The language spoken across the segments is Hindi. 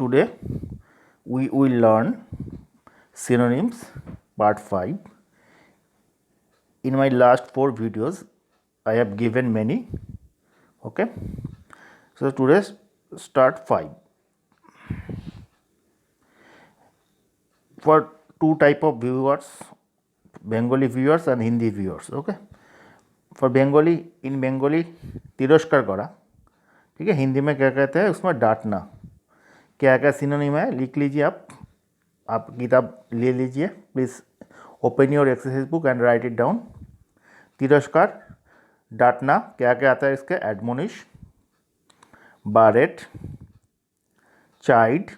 today we will learn synonyms part 5. In my last 4 videos I have given many. Okay, so today start 5. For two type of viewers, Bengali viewers and Hindi viewers. Okay, for Bengali, in Bengali तिरस्कार करा, ठीक है. हिंदी में क्या कहते हैं, उसमें डांटना. क्या क्या सिनोनिम है लिख लीजिए. आप किताब ले लीजिए please. Open your exercise book and write it down. तिरस्कार, डांटना, क्या क्या आता है इसके. Admonish, berate, chide,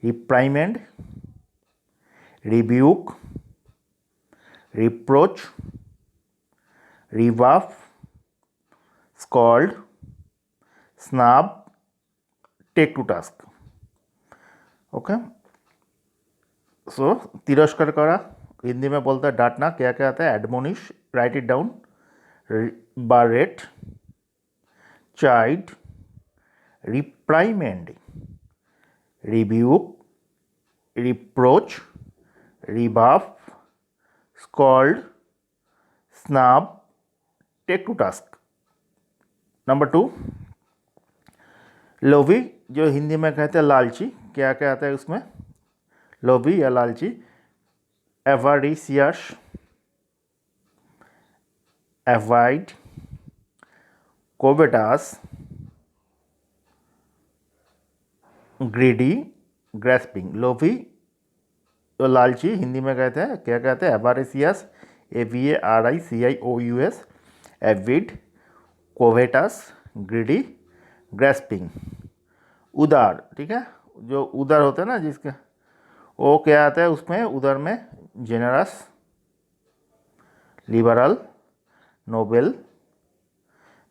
reprimand, rebuke, reproach, rebuff, scold, snub, take to task. Okay, so तिरस्कार करा हिंदी में बोलता है डांटना. क्या क्या आता है. Admonish, write it down. Berate, chide, reprimand, rebuke, reproach, rebuff, scold, snub, take to task. Number 2, लोभी, जो हिंदी में कहते हैं लालची. क्या क्या आता है उसमें. लोभी या लालची. एवारिशियस, एवाइड, कोवेटास, ग्रीडी, ग्रेस्पिंग. लोभी तो लालची हिंदी में कहते हैं. क्या कहते हैं. एवारिशियस, AVARICIOUS, एविड, कोवेटास, ग्रीडी, ग्रेस्पिंग. उदार, ठीक है. जो उदार होता है ना जिसका, वो क्या आता है उसमें. उदार में generous, liberal, noble,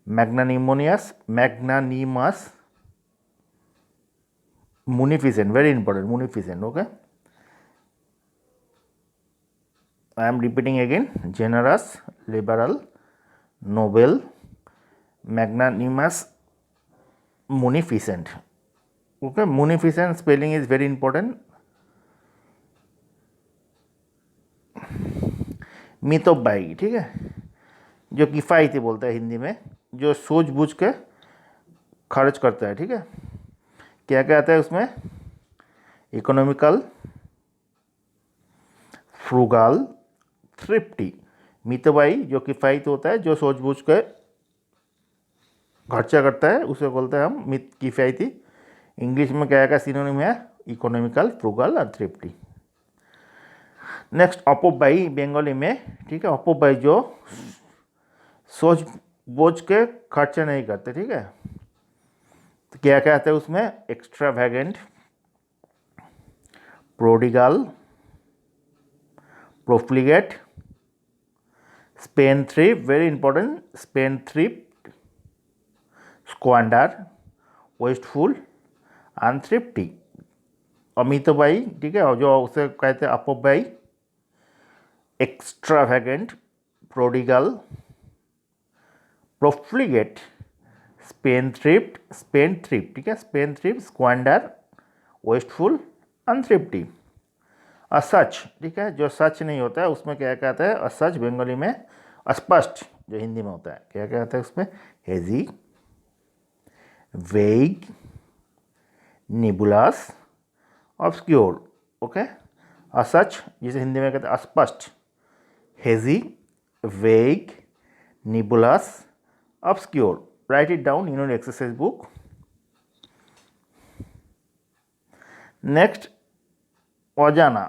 magnanimous, munificent. Very important, munificent. Okay, I am repeating again. Generous, liberal, noble, magnanimous, munificent. Okay, munificent spelling is very important. मितव्ययी, ठीक है. जो किफ़ायती बोलता है हिंदी में, जो सूझबूझ के खर्च करता है, ठीक है. क्या क्या आता है उसमें. Economical, frugal, thrifty. मितव्ययी जो किफ़ायती होता है, जो सूझबूझ के खर्चा करता है, उसे बोलते हैं हम किफ़ायती. इंग्लिश में क्या क्या सिनोनिम है. इकोनॉमिकल, फ्रूगल और थ्रिफ्टी. नेक्स्ट, अपव्ययी बंगाली में, ठीक है. अपव्ययी जो सोच के खर्चा नहीं करते, ठीक है. तो क्या क्या आता है उसमें. Extravagant, prodigal, profligate, spendthrift. Very important. Spendthrift, squander, wasteful, unthrifty. अमितव्ययी, ठीक है. और जो उसे कहते हैं अपव्ययी. एक्स्ट्रावेगेंट, प्रोडिगल, प्रोफ्लिगेट, स्पेनथ्रिफ्ट, ठीक है. स्पेनथ्रिफ्ट, स्क्वांडर, वेस्टफुल, अनथ्रिफ्टी. असच, ठीक है. जो सच नहीं होता है उसमें क्या कहता है. असच बंगाली में. अस्पष्ट जो हिंदी में होता है. क्या क्या होता है उसमें. Hazy, vague, nebulous, obscure. Okay, असच जिसे हिंदी में कहते हैं अस्पष्ट. Hazy, vague, nebulous, obscure. Write it down in your exercise book. Next, अजाना,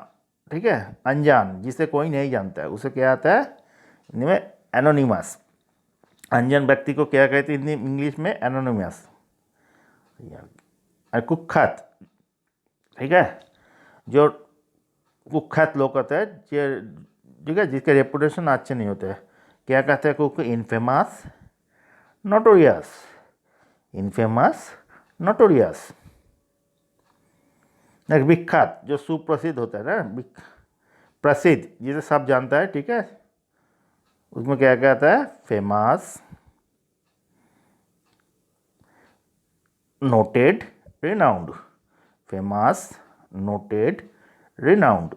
ठीक है. अनजान, जिसे कोई नहीं जानता है, उसे क्या आता है हिंदी में. एनोनिमस. अनजान व्यक्ति को क्या कहते हैं हिंदी इंग्लिश में. एनोनिमस. कुख्यात, ठीक है. जो कुख्यात लोग होते हैं, ठीक है, जिसके रेपुटेशन अच्छे नहीं होते हैं, क्या कहते हैं cook. Infamous, notorious. Infamous, notorious. विख्यात, जो सुप्रसिद्ध होता है ना. प्रसिद्ध, जिसे सब जानता है, ठीक है. उसमें क्या क्या आता है. Famous, noted, renowned, famous, noted, renowned.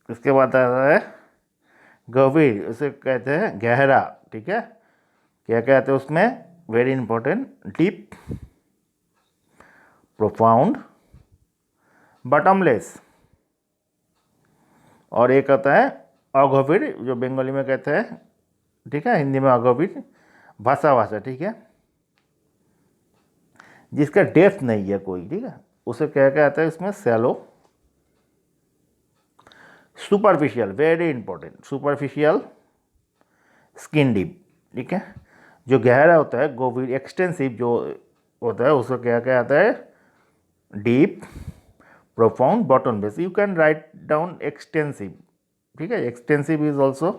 इसके बाद आता है गंभीर, उसे कहते हैं गहरा, ठीक है। क्या कहते हैं उसमें, very important, deep, profound, bottomless. और एक आता है अगभीर, जो बंगाली में कहते हैं, ठीक है, हिंदी में अगभीर, भाषा, ठीक है, जिसका डेप्थ नहीं है कोई, ठीक है, उसे क्या कहते हैं इसमें, shallow, superficial, very important, superficial, skin deep, ठीक है। जो गहरा होता है, गंभीर, एक्सटेंसिव जो होता है, उसको क्या कहता है, deep, profound, bottom base. You can write down extensive, ठीक है, extensive is also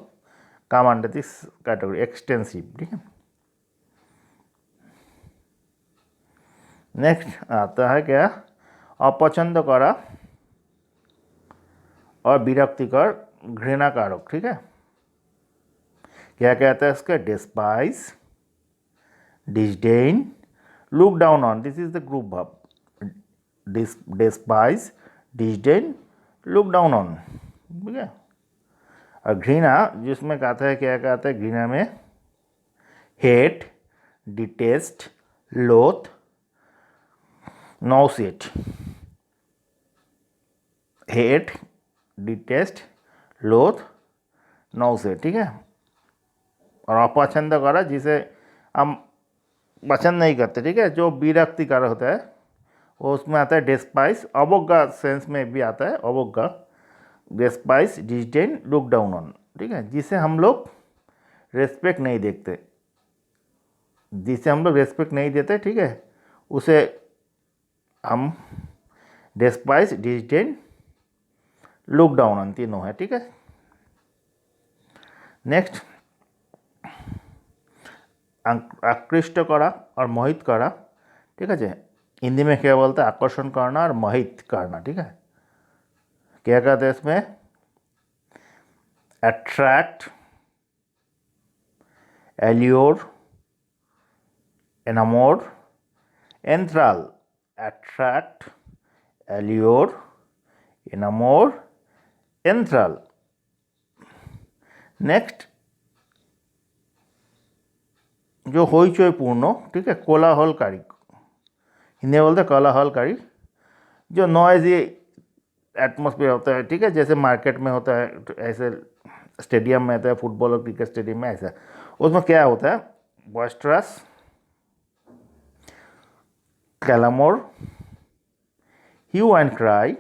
come under this category, extensive, ठीक है। नेक्स्ट आता है क्या, अपछंद करा और विरक्तिकर, घृणाकारक, ठीक है। क्या कहता है इसका, despise, disdain, look down on, this is the group verb, despise, disdain, look down on, ठीक है। और घृणा जिसमें कहता है, क्या कहता है घृणा में, हेट, डिटेस्ट, लोथ, नॉसिएट, हेट, डिटेस्ट, लोथ, नॉसिएट, ठीक है। और अपछंद करा, जिसे हम पसंद नहीं करते, ठीक है, जो विरक्तिकर होता है, वो उसमें आता है डिस्पाइस, अवज्ञा सेंस में भी आता है, अवज्ञा, despise, disdain, look down on, ठीक है, जिसे हम लोग रेस्पेक्ट नहीं देखते, जिसे हम लोग रेस्पेक्ट नहीं देते, ठीक है, उसे हम despise, disdain, look down on, तीनों है, ठीक है। नेक्स्ट, आकृष्ट करा और मोहित करा, ठीक है। हिंदी में क्या बोलते हैं, आकर्षण करना और मोहित करना, ठीक है। क्या कहते हैं इसमें, attract, allure, enamour, enthral, attract, allure, enamour, enthral. Next, जो होइचई पूर्ण, ठीक है, कोलाहलकारी, हिंदी में बोलते हैं कोलाहलकारी, जो नॉइजी एटमॉस्फेयर होता है, ठीक है, जैसे मार्केट में होता है, ऐसे स्टेडियम में होता है, फुटबॉल और क्रिकेट स्टेडियम में ऐसा, उसमें क्या होता है, बॉइस्टरस, क्लैमोर, ह्यू एंड क्राई,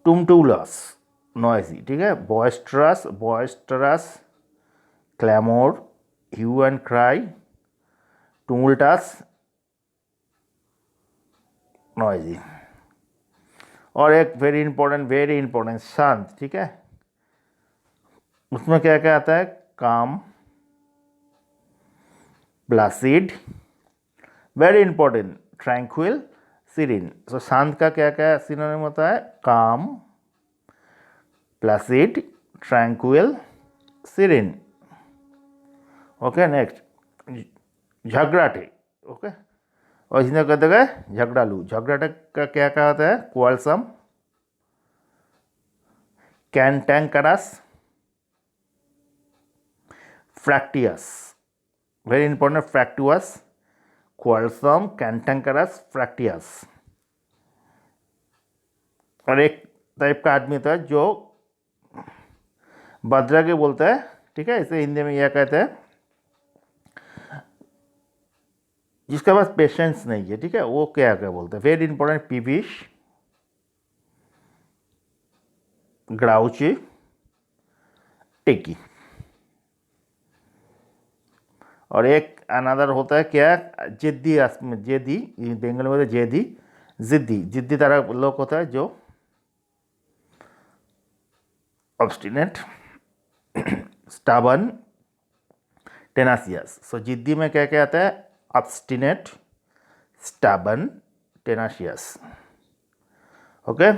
टुमटुलस, नॉइजी, ठीक है, बॉइस्टरस, क्लैमोर, ह्यू एंड क्राई, टुमुल्टस, नॉइजी। और एक वेरी इंपॉर्टेंट, शांत, ठीक है, उसमें क्या क्या आता है, calm, placid, very important, tranquil, serene. So शांत का क्या क्या सिनोनिम होता है, calm, placid, tranquil, serene. Okay, next, झगड़ाटे, ओके, और इसमें कहते हैं झगड़ालू, झगड़ाटे का क्या क्या होता है, quarrelsome, cantankerous, फ्रैक्टियस, very important, फ्रैक्टुअस, quarrelsome, cantankerous, फ्रैक्टियस। और एक टाइप का आदमी होता है जो बद्रा के बोलता है, ठीक है, इसे हिंदी में यह कहते हैं, जिसके पास पेशेंस नहीं है, ठीक है, वो क्या क्या बोलते हैं, वेरी इंपॉर्टेंट, पीविश, ग्राउची, टेकी। और एक अनदर होता है क्या, जिद्दी, जेदी, बंगाली में जेदी, जिद्दी तरह लोग होता है, जो ऑब्स्टिनेट, स्टबर्न, टेनासियस। सो जिद्दी में क्या क्या आता है, obstinate, stubborn, tenacious. Okay,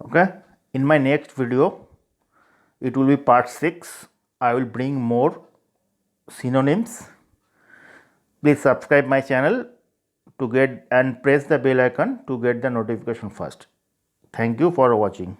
Okay, in my next video, it will be part 6. I will bring more synonyms. Please subscribe my channel to get and press the bell icon to get the notification first. Thank you for watching.